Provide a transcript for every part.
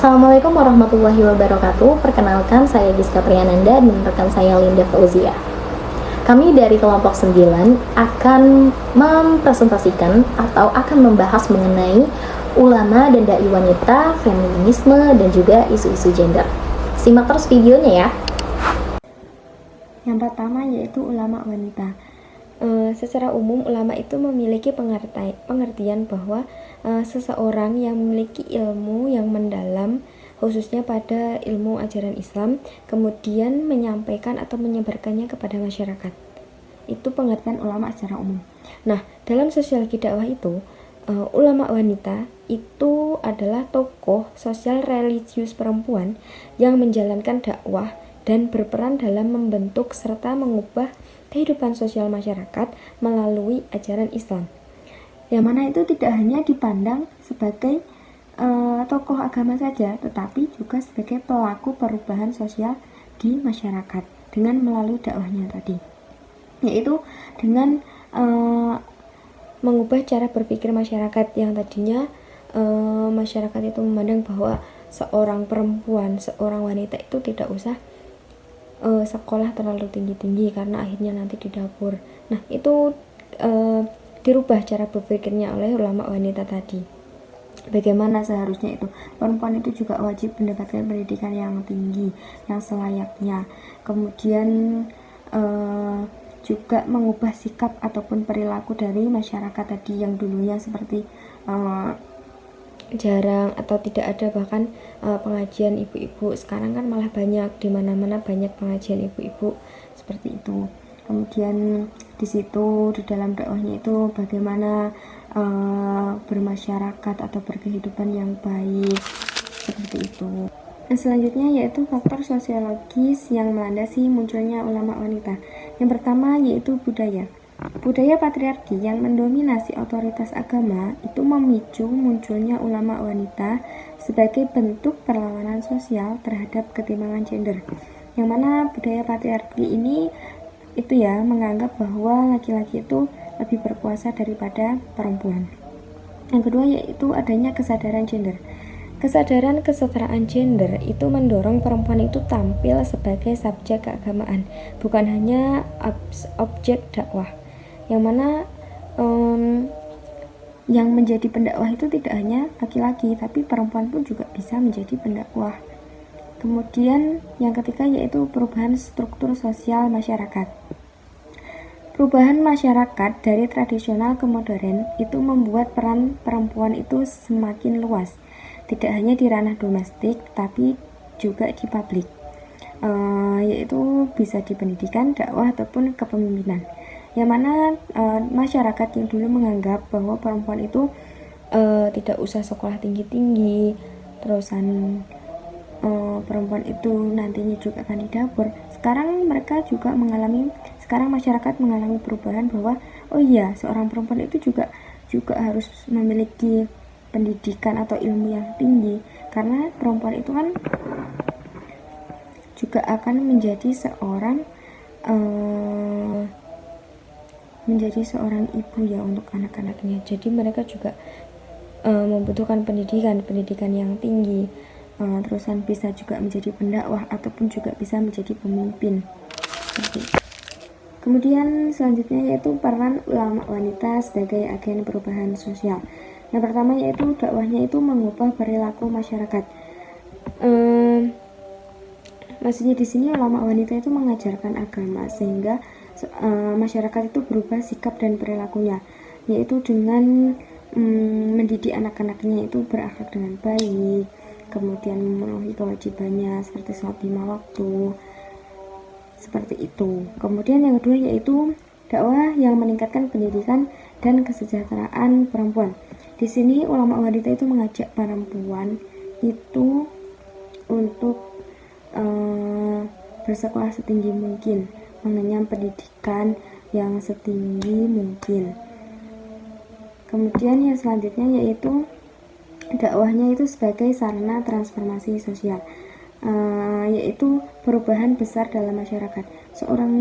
Assalamualaikum warahmatullahi wabarakatuh. Perkenalkan, saya Giska Priyananda dan rekan saya Linda Fauzia. Kami dari kelompok 9 akan mempresentasikan atau akan membahas mengenai ulama dan dai wanita, feminisme, dan juga isu-isu gender. Simak terus videonya ya. Yang pertama yaitu ulama wanita. Secara umum ulama itu memiliki pengertian bahwa seseorang yang memiliki ilmu yang mendalam, khususnya pada ilmu ajaran Islam, kemudian menyampaikan atau menyebarkannya kepada masyarakat. Itu pengertian ulama secara umum. Nah, dalam sosiologi dakwah itu, ulama wanita itu adalah tokoh sosial religius perempuan yang menjalankan dakwah dan berperan dalam membentuk serta mengubah kehidupan sosial masyarakat melalui ajaran Islam. Yang mana itu tidak hanya dipandang sebagai tokoh agama saja, tetapi juga sebagai pelaku perubahan sosial di masyarakat dengan melalui dakwahnya tadi, yaitu dengan mengubah cara berpikir masyarakat yang tadinya masyarakat itu memandang bahwa seorang perempuan, seorang wanita itu tidak usah sekolah terlalu tinggi-tinggi karena akhirnya nanti di dapur. Nah, itu dirubah cara berpikirnya oleh ulama wanita tadi. Bagaimana seharusnya itu perempuan itu juga wajib mendapatkan pendidikan yang tinggi, yang selayaknya. Kemudian juga mengubah sikap ataupun perilaku dari masyarakat tadi yang dulunya seperti jarang atau tidak ada bahkan pengajian ibu-ibu. Sekarang kan malah banyak, di mana-mana banyak pengajian ibu-ibu seperti itu. Kemudian di situ di dalam dakwahnya itu bagaimana bermasyarakat atau berkehidupan yang baik seperti itu. Dan selanjutnya yaitu faktor sosiologis yang melandasi munculnya ulama wanita. Yang pertama yaitu budaya. Budaya patriarki yang mendominasi otoritas agama itu memicu munculnya ulama wanita sebagai bentuk perlawanan sosial terhadap ketimpangan gender. Yang mana budaya patriarki ini itu ya menganggap bahwa laki-laki itu lebih berkuasa daripada perempuan. Yang kedua yaitu adanya kesadaran gender. Kesadaran kesetaraan gender itu mendorong perempuan itu tampil sebagai subjek keagamaan, bukan hanya objek dakwah. Yang mana yang menjadi pendakwah itu tidak hanya laki-laki, tapi perempuan pun juga bisa menjadi pendakwah. Kemudian yang ketiga yaitu perubahan struktur sosial masyarakat. Perubahan masyarakat dari tradisional ke modern itu membuat peran perempuan itu semakin luas, tidak hanya di ranah domestik tapi juga di publik, yaitu bisa di pendidikan, dakwah ataupun kepemimpinan. Yang mana masyarakat yang dulu menganggap bahwa perempuan itu tidak usah sekolah tinggi-tinggi, terusan perempuan itu nantinya juga akan di dapur. Sekarang masyarakat mengalami perubahan bahwa oh iya, seorang perempuan itu juga harus memiliki pendidikan atau ilmu yang tinggi, karena perempuan itu kan juga akan menjadi seorang ibu ya untuk anak-anaknya. Jadi mereka juga membutuhkan pendidikan yang tinggi, terusan bisa juga menjadi pendakwah ataupun juga bisa menjadi pemimpin. Kemudian selanjutnya yaitu peran ulama wanita sebagai agen perubahan sosial. Yang pertama yaitu dakwahnya itu mengubah perilaku masyarakat. Maksudnya di sini ulama wanita itu mengajarkan agama sehingga masyarakat itu berubah sikap dan perilakunya, yaitu dengan mendidik anak-anaknya itu berakhlak dengan baik, kemudian memenuhi kewajibannya seperti sholat 5 waktu, seperti itu. Kemudian yang kedua yaitu dakwah yang meningkatkan pendidikan dan kesejahteraan perempuan. Di sini ulama wanita itu mengajak perempuan itu untuk bersekolah setinggi mungkin, mengenyam pendidikan yang setinggi mungkin. Kemudian yang selanjutnya yaitu dakwahnya itu sebagai sarana transformasi sosial, yaitu perubahan besar dalam masyarakat. Seorang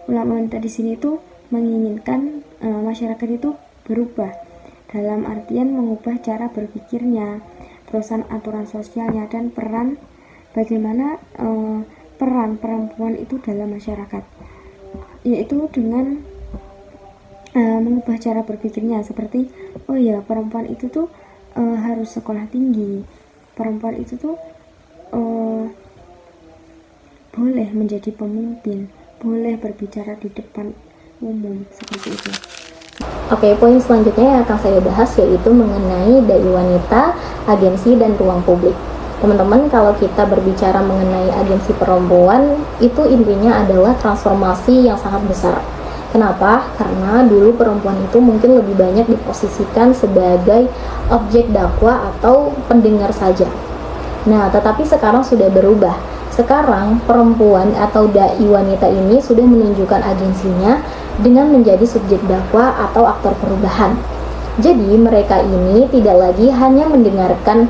ulama wanita di sini itu menginginkan masyarakat itu berubah dalam artian mengubah cara berpikirnya, terusan aturan sosialnya, dan bagaimana peran perempuan itu dalam masyarakat, yaitu dengan mengubah cara berpikirnya, seperti oh ya, perempuan itu tuh harus sekolah tinggi, perempuan itu tuh boleh menjadi pemimpin, boleh berbicara di depan umum, seperti itu. Oke, poin selanjutnya yang akan saya bahas yaitu mengenai dai wanita, agensi, dan ruang publik. Teman-teman, kalau kita berbicara mengenai agensi perempuan, itu intinya adalah transformasi yang sangat besar. Kenapa? Karena dulu perempuan itu mungkin lebih banyak diposisikan sebagai objek dakwah atau pendengar saja. Nah, tetapi sekarang sudah berubah. Sekarang perempuan atau dai wanita ini sudah menunjukkan agensinya dengan menjadi subjek dakwah atau aktor perubahan. Jadi mereka ini tidak lagi hanya mendengarkan,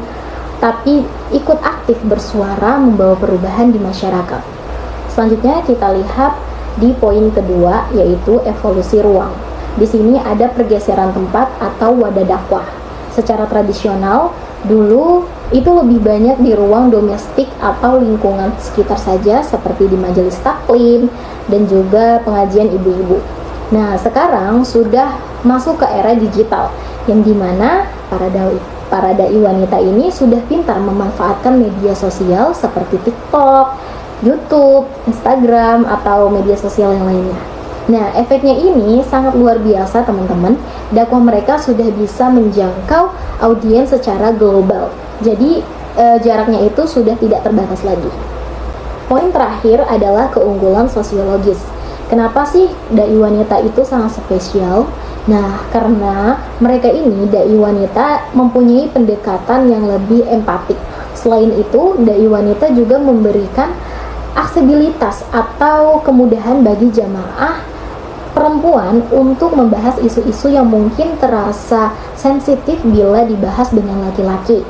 tapi ikut aktif bersuara membawa perubahan di masyarakat. Selanjutnya kita lihat di poin kedua, yaitu evolusi ruang. Di sini ada pergeseran tempat atau wadah dakwah. Secara tradisional, dulu itu lebih banyak di ruang domestik atau lingkungan sekitar saja, seperti di majelis taklim dan juga pengajian ibu-ibu. Nah, sekarang sudah masuk ke era digital, yang dimana para dai wanita ini sudah pintar memanfaatkan media sosial seperti TikTok, YouTube, Instagram, atau media sosial yang lainnya. Nah, efeknya ini sangat luar biasa, teman-teman. Dakwah mereka sudah bisa menjangkau audiens secara global. Jadi, jaraknya itu sudah tidak terbatas lagi. Poin terakhir adalah keunggulan sosiologis. Kenapa sih dai wanita itu sangat spesial? Nah, karena mereka ini, dai wanita, mempunyai pendekatan yang lebih empatik. Selain itu, dai wanita juga memberikan aksesibilitas atau kemudahan bagi jamaah perempuan untuk membahas isu-isu yang mungkin terasa sensitif bila dibahas dengan laki-laki.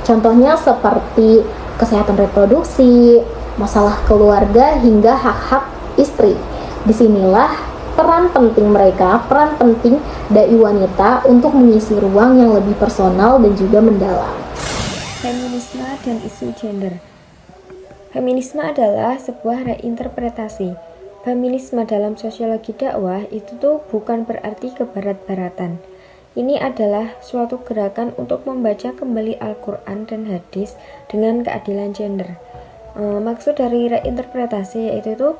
Contohnya seperti kesehatan reproduksi, masalah keluarga, hingga hak-hak istri. Disinilah peran penting dai wanita untuk mengisi ruang yang lebih personal dan juga mendalam. Feminisme dan isu gender. Feminisme adalah sebuah reinterpretasi. Feminisme dalam sosiologi dakwah itu tuh bukan berarti kebarat-baratan. Ini adalah suatu gerakan untuk membaca kembali Al-Quran dan hadis dengan keadilan gender. Maksud dari reinterpretasi yaitu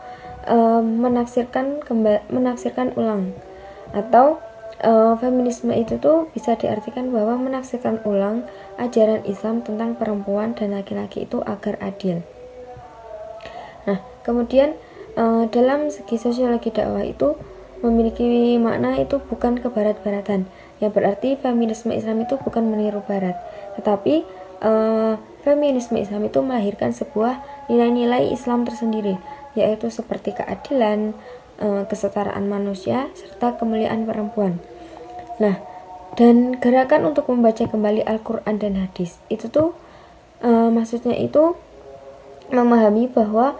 menafsirkan ulang, atau feminisme itu tuh bisa diartikan bahwa menafsirkan ulang ajaran Islam tentang perempuan dan laki-laki itu agar adil. Nah, kemudian dalam segi sosiologi dakwah itu memiliki makna itu bukan kebarat-baratan, yang berarti feminisme Islam itu bukan meniru barat, tetapi feminisme Islam itu melahirkan sebuah nilai-nilai Islam tersendiri, yaitu seperti keadilan, kesetaraan manusia, serta kemuliaan perempuan. Nah, dan gerakan untuk membaca kembali Al-Quran dan hadis itu tuh maksudnya itu memahami bahwa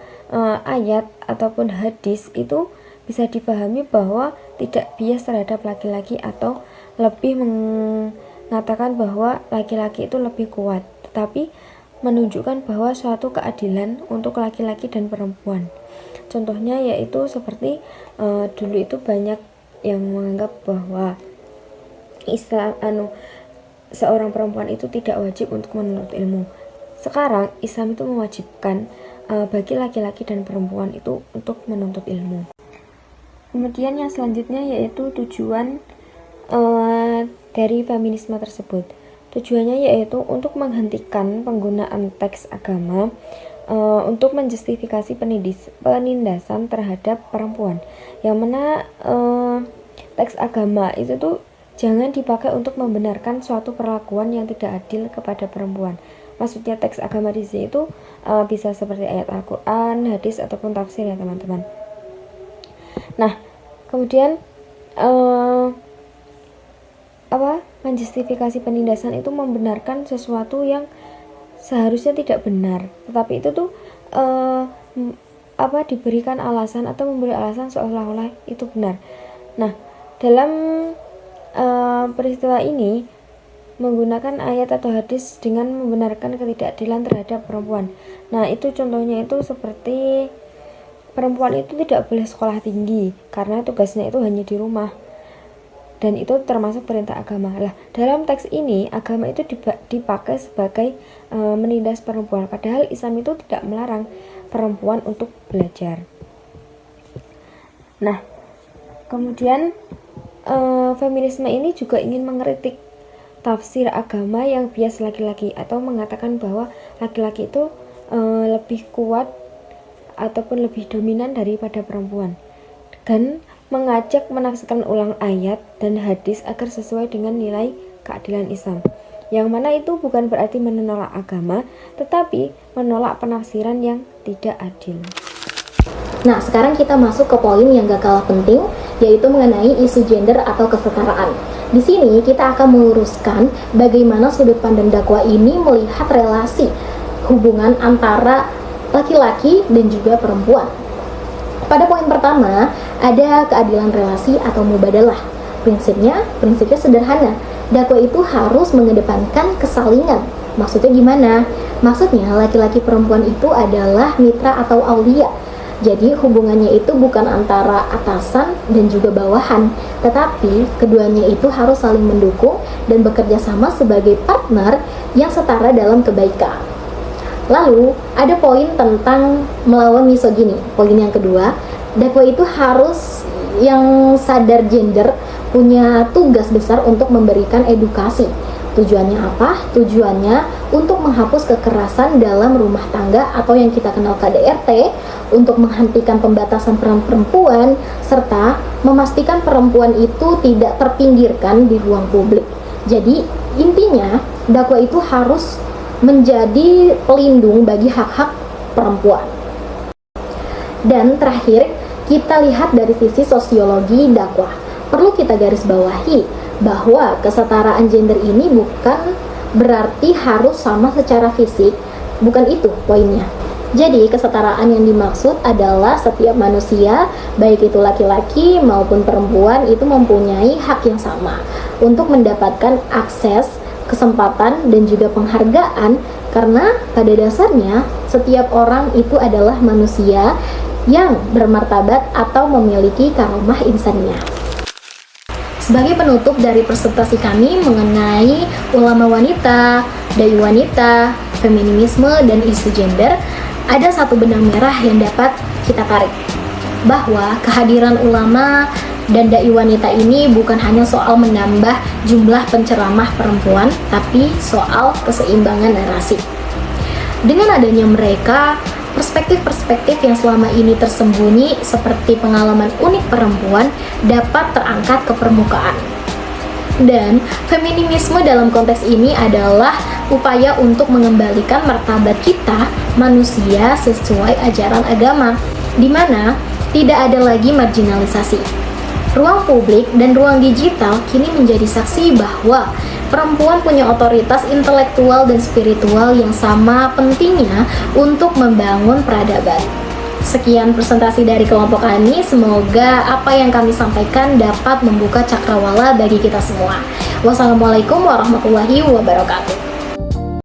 ayat ataupun hadis itu bisa dipahami bahwa tidak bias terhadap laki-laki, atau lebih mengatakan bahwa laki-laki itu lebih kuat, tetapi menunjukkan bahwa suatu keadilan untuk laki-laki dan perempuan. Contohnya yaitu seperti dulu itu banyak yang menganggap bahwa seorang perempuan itu tidak wajib untuk menuntut ilmu. Sekarang Islam itu mewajibkan bagi laki-laki dan perempuan itu untuk menuntut ilmu. Kemudian yang selanjutnya yaitu tujuan dari feminisme tersebut. Tujuannya yaitu untuk menghentikan penggunaan teks agama untuk menjustifikasi penindasan terhadap perempuan, yang mana teks agama itu tuh jangan dipakai untuk membenarkan suatu perlakuan yang tidak adil kepada perempuan. Maksudnya teks agama di sini itu bisa seperti ayat Al-Quran, hadis, ataupun tafsir ya teman-teman. Nah, kemudian menjustifikasi penindasan itu membenarkan sesuatu yang seharusnya tidak benar, tetapi itu tuh diberikan alasan atau memberi alasan seolah-olah itu benar. Nah, dalam peristiwa ini menggunakan ayat atau hadis dengan membenarkan ketidakadilan terhadap perempuan. Nah, itu contohnya itu seperti perempuan itu tidak boleh sekolah tinggi karena tugasnya itu hanya di rumah. Dan itu termasuk perintah agama. Lah, dalam teks ini agama itu dipakai sebagai menindas perempuan, padahal Islam itu tidak melarang perempuan untuk belajar. Nah, kemudian feminisme ini juga ingin mengkritik tafsir agama yang bias laki-laki atau mengatakan bahwa laki-laki itu lebih kuat ataupun lebih dominan daripada perempuan, dan mengajak menafsirkan ulang ayat dan hadis agar sesuai dengan nilai keadilan Islam, yang mana itu bukan berarti menolak agama, tetapi menolak penafsiran yang tidak adil. Nah, sekarang kita masuk ke poin yang gak kalah penting, yaitu mengenai isu gender atau kesetaraan. Di sini kita akan meluruskan bagaimana sudut pandang dakwah ini melihat relasi hubungan antara laki-laki dan juga perempuan. Pada poin pertama, ada keadilan relasi atau mubadalah. Prinsipnya sederhana. Dakwah itu harus mengedepankan kesalingan. Maksudnya gimana? Maksudnya laki-laki perempuan itu adalah mitra atau aulia. Jadi hubungannya itu bukan antara atasan dan juga bawahan, tetapi keduanya itu harus saling mendukung dan bekerja sama sebagai partner yang setara dalam kebaikan. Lalu ada poin tentang melawan misogini. Poin yang kedua, dakwah itu harus yang sadar gender punya tugas besar untuk memberikan edukasi. Tujuannya apa? Tujuannya untuk menghapus kekerasan dalam rumah tangga atau yang kita kenal KDRT, untuk menghentikan pembatasan peran perempuan, serta memastikan perempuan itu tidak terpinggirkan di ruang publik. Jadi intinya dakwah itu harus menjadi pelindung bagi hak-hak perempuan. Dan terakhir, kita lihat dari sisi sosiologi dakwah. Perlu kita garis bawahi bahwa kesetaraan gender ini bukan berarti harus sama secara fisik, bukan itu poinnya. Jadi kesetaraan yang dimaksud adalah setiap manusia, baik itu laki-laki maupun perempuan, itu mempunyai hak yang sama untuk mendapatkan akses, kesempatan, dan juga penghargaan, karena pada dasarnya setiap orang itu adalah manusia yang bermartabat atau memiliki karomah insaniyah. Sebagai penutup dari presentasi kami mengenai ulama wanita, dai wanita, feminisme, dan isu gender, ada satu benang merah yang dapat kita tarik, bahwa kehadiran ulama dan dai wanita ini bukan hanya soal menambah jumlah penceramah perempuan, tapi soal keseimbangan narasi. Dengan adanya mereka, perspektif-perspektif yang selama ini tersembunyi seperti pengalaman unik perempuan dapat terangkat ke permukaan. Dan feminisme dalam konteks ini adalah upaya untuk mengembalikan martabat kita manusia sesuai ajaran agama, di mana tidak ada lagi marginalisasi. Ruang publik dan ruang digital kini menjadi saksi bahwa perempuan punya otoritas intelektual dan spiritual yang sama pentingnya untuk membangun peradaban. Sekian presentasi dari kelompok kami, semoga apa yang kami sampaikan dapat membuka cakrawala bagi kita semua. Wassalamualaikum warahmatullahi wabarakatuh.